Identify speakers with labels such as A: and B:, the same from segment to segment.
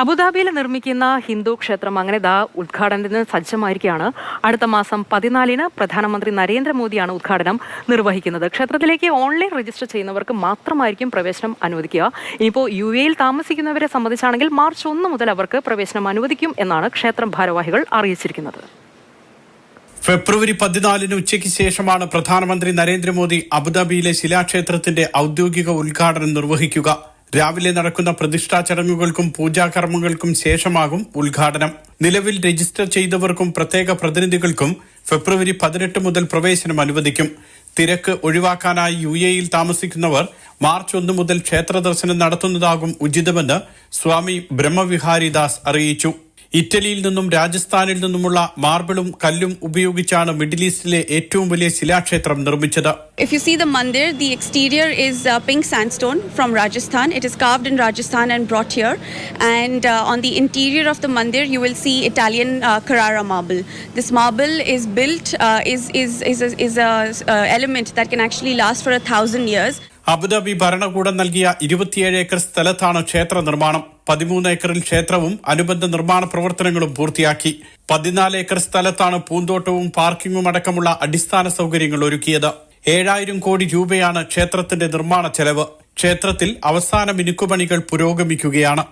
A: അബുദാബിയിൽ നിർമ്മിക്കുന്ന ഹിന്ദു ക്ഷേത്രം അങ്ങനെ ഉദ്ഘാടനത്തിന് സജ്ജമായിരിക്കുകയാണ്. അടുത്ത മാസം 14-ന് പ്രധാനമന്ത്രി നരേന്ദ്രമോദിയാണ് ഉദ്ഘാടനം നിർവഹിക്കുന്നത്. ക്ഷേത്രത്തിലേക്ക് ഓൺലൈൻ രജിസ്റ്റർ ചെയ്യുന്നവർക്ക് മാത്രമായിരിക്കും പ്രവേശനം അനുവദിക്കുക. ഇനിയിപ്പോൾ UAE-യിൽ താമസിക്കുന്നവരെ സംബന്ധിച്ചാണെങ്കിൽ മാർച്ച് 1 മുതൽ അവർക്ക് പ്രവേശനം അനുവദിക്കും എന്നാണ് ക്ഷേത്രം ഭാരവാഹികൾ അറിയിച്ചിരിക്കുന്നത്.
B: ഫെബ്രുവരി 14-ന് ഉച്ചയ്ക്ക് ശേഷമാണ് പ്രധാനമന്ത്രി നരേന്ദ്രമോദി അബുദാബിയിലെ ശിലാക്ഷേത്രത്തിന്റെ ഔദ്യോഗിക ഉദ്ഘാടനം നിർവഹിക്കുക. രാവിലെ നടക്കുന്ന പ്രതിഷ്ഠാ ചടങ്ങുകൾക്കും പൂജാകർമ്മങ്ങൾക്കും ശേഷമാകും ഉദ്ഘാടനം. നിലവിൽ രജിസ്റ്റർ ചെയ്തവർക്കും പ്രത്യേക പ്രതിനിധികൾക്കും ഫെബ്രുവരി 18 മുതൽ പ്രവേശനം അനുവദിക്കും. തിരക്ക് ഒഴിവാക്കാനായി UAE-യിൽ താമസിക്കുന്നവർ മാർച്ച് 1 മുതൽ ക്ഷേത്ര ദർശനം നടത്തുന്നതാകും ഉചിതമെന്ന് സ്വാമി ബ്രഹ്മവിഹാരിദാസ് അറിയിച്ചു. ഇറ്റലിയിൽ നിന്നും രാജസ്ഥാനിൽ നിന്നുമുള്ള മാർബിളും കല്ലും ഉപയോഗിച്ചാണ് മിഡിൽ ഈസ്റ്റിലെ ഏറ്റവും വലിയ ശിലാക്ഷേത്രം നിർമ്മിച്ചത്.
C: If you see the mandir, the exterior is pink sandstone from Rajasthan. It is carved in Rajasthan and brought here. And on the interior of the mandir, you will see Italian Carrara marble. This marble is built is a element that can actually last for 1,000 years.
B: Abu Dhabi ഭരണകൂടം നൽകിയ 27 acre സ്ഥലത്താണ് ക്ഷേത്ര നിർമ്മാണം. 13 ഏക്കറിൽ ക്ഷേത്രവും അനുബന്ധ നിർമ്മാണ പ്രവർത്തനങ്ങളും പൂർത്തിയാക്കി. 14 ഏക്കർ സ്ഥലത്താണ് പൂന്തോട്ടവും പാർക്കിംഗും അടക്കമുള്ള അടിസ്ഥാന സൗകര്യങ്ങൾ ഒരുക്കിയത്. 7,000 കോടി രൂപയാണ് ക്ഷേത്രത്തിന്റെ നിർമ്മാണ ചെലവ്. ക്ഷേത്രത്തിൽ അവസാന മിനുക്കുപണികൾ പുരോഗമിക്കുകയാണ്.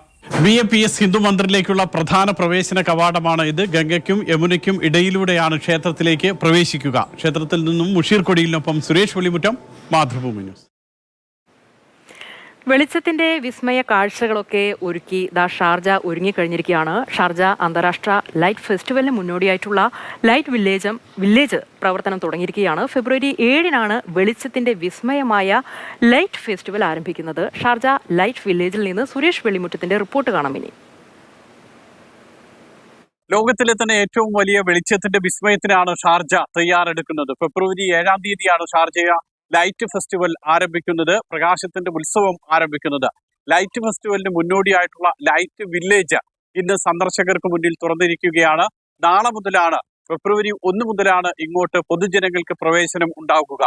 B: BAPS ഹിന്ദു മന്ദിറിലേക്കുള്ള പ്രധാന പ്രവേശന കവാടമാണ് ഇത്. ഗംഗയ്ക്കും യമുനയ്ക്കും ഇടയിലൂടെയാണ് ക്ഷേത്രത്തിലേക്ക് പ്രവേശിക്കുക. ക്ഷേത്രത്തിൽ നിന്നും മുഷീർ കൊടിയിലിനൊപ്പം സുരേഷ് വെളിമുറ്റം, മാതൃഭൂമി ന്യൂസ്.
A: വെളിച്ചത്തിന്റെ വിസ്മയ കാഴ്ചകളൊക്കെ ഒരുക്കി ഷാർജ ഒരുങ്ങിക്കഴിഞ്ഞിരിക്കുകയാണ്. ഷാർജ അന്താരാഷ്ട്ര ലൈറ്റ് ഫെസ്റ്റിവലിന് മുന്നോടിയായിട്ടുള്ള ലൈറ്റ് വില്ലേജ് പ്രവർത്തനം തുടങ്ങിയിരിക്കുകയാണ്. ഫെബ്രുവരി 7-നാണ് വെളിച്ചത്തിന്റെ വിസ്മയമായ ലൈറ്റ് ഫെസ്റ്റിവൽ ആരംഭിക്കുന്നത്. ഷാർജ ലൈറ്റ് വില്ലേജിൽ നിന്ന് സുരേഷ് വെളിമുറ്റത്തിന്റെ റിപ്പോർട്ട് കാണാം. ഇനി
B: ലോകത്തിലെ തന്നെ ഏറ്റവും വലിയ വെളിച്ചത്തിന്റെ വിസ്മയത്തിനാണ് ഷാർജ തയ്യാറെടുക്കുന്നത്. ഫെബ്രുവരി 7-ാം തീയതിയാണ് ഷാർജ ലൈറ്റ് ഫെസ്റ്റിവൽ ആരംഭിക്കുന്നത്, പ്രകാശത്തിന്റെ ഉത്സവം ആരംഭിക്കുന്നത്. ലൈറ്റ് ഫെസ്റ്റിവലിന് മുന്നോടിയായിട്ടുള്ള ലൈറ്റ് വില്ലേജ് ഇന്ന് സന്ദർശകർക്ക് മുന്നിൽ തുറന്നിരിക്കുകയാണ്. നാളെ മുതലാണ്, ഫെബ്രുവരി 1 മുതലാണ് ഇങ്ങോട്ട് പൊതുജനങ്ങൾക്ക് പ്രവേശനം ഉണ്ടാകുക.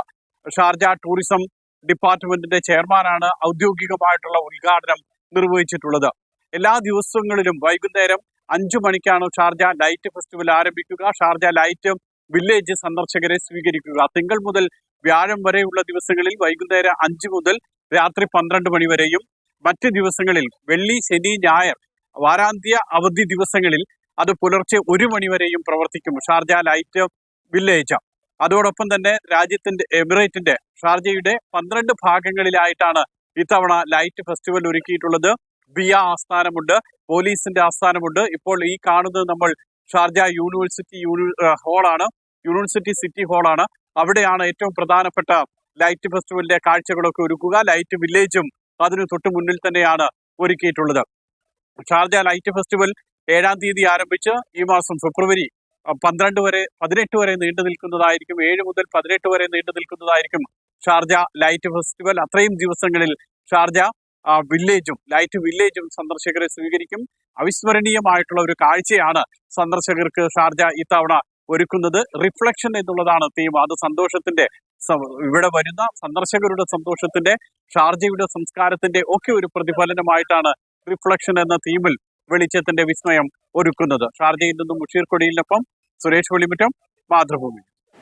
B: ഷാർജ ടൂറിസം ഡിപ്പാർട്ട്മെന്റിന്റെ ചെയർമാനാണ് ഔദ്യോഗികമായിട്ടുള്ള ഉദ്ഘാടനം നിർവഹിച്ചിട്ടുള്ളത്. എല്ലാ ദിവസങ്ങളിലും വൈകുന്നേരം 5 മണിക്കാണ് ഷാർജ ലൈറ്റ് ഫെസ്റ്റിവൽ ആരംഭിക്കുക. ഷാർജ ലൈറ്റ് വില്ലേജ് സന്ദർശകരെ സ്വീകരിക്കുക. തിങ്കൾ മുതൽ വ്യാഴം വരെയുള്ള ദിവസങ്ങളിൽ വൈകുന്നേരം 5 മുതൽ രാത്രി 12 മണി വരെയും, മറ്റ് ദിവസങ്ങളിൽ വെള്ളി, ശനി, ഞായർ വാരാന്ത്യ അവധി ദിവസങ്ങളിൽ അത് പുലർച്ചെ 1 മണി വരെയും പ്രവർത്തിക്കും ഷാർജ ലൈറ്റ് വില്ലേജ്. അതോടൊപ്പം തന്നെ രാജ്യത്തിന്റെ എമിറേറ്റിന്റെ ഷാർജയുടെ 12 ഭാഗങ്ങളിലായിട്ടാണ് ഇത്തവണ ലൈറ്റ് ഫെസ്റ്റിവൽ ഒരുക്കിയിട്ടുള്ളത്. ബിയ ആസ്ഥാനമുണ്ട്, പോലീസിന്റെ ആസ്ഥാനമുണ്ട്. ഇപ്പോൾ ഈ കാണുന്നത് നമ്മൾ ഷാർജ യൂണിവേഴ്സിറ്റി സിറ്റി ഹാളാണ്. അവിടെയാണ് ഏറ്റവും പ്രധാനപ്പെട്ട ലൈറ്റ് ഫെസ്റ്റിവലിന്റെ കാഴ്ചകളൊക്കെ ഒരുക്കുക. ലൈറ്റ് വില്ലേജും അതിന് തൊട്ട് മുന്നിൽ തന്നെയാണ് ഒരുക്കിയിട്ടുള്ളത്. ഷാർജ ലൈറ്റ് ഫെസ്റ്റിവൽ 7-ാം തീയതി ആരംഭിച്ച് ഈ മാസം ഫെബ്രുവരി 18 വരെ നീണ്ടു നിൽക്കുന്നതായിരിക്കും. 7 മുതൽ 18 വരെ നീണ്ടു നിൽക്കുന്നതായിരിക്കും ഷാർജ ലൈറ്റ് ഫെസ്റ്റിവൽ. അത്രയും ദിവസങ്ങളിൽ ഷാർജ ലൈറ്റ് വില്ലേജും സന്ദർശകരെ സ്വീകരിക്കും. അവിസ്മരണീയമായിട്ടുള്ള ഒരു കാഴ്ചയാണ് സന്ദർശകർക്ക് ഷാർജ ഇത്തവണ ഒരുക്കുന്നത്. റിഫ്ലക്ഷൻ എന്നുള്ളതാണ് തീം. അത് സന്തോഷത്തിന്റെ, ഇവിടെ വരുന്ന സന്ദർശകരുടെ സന്തോഷത്തിന്റെ, ഷാർജയുടെ സംസ്കാരത്തിന്റെ ഒക്കെ ഒരു പ്രതിഫലനമായിട്ടാണ് റിഫ്ലക്ഷൻ എന്ന തീമിൽ വെളിച്ചത്തിന്റെ വിസ്മയം ഒരുക്കുന്നത്. ഷാർജയിൽ നിന്നും മുഷീർ കൊടിയിലിനൊപ്പം സുരേഷ് വെളിമുറ്റം, മാതൃഭൂമി.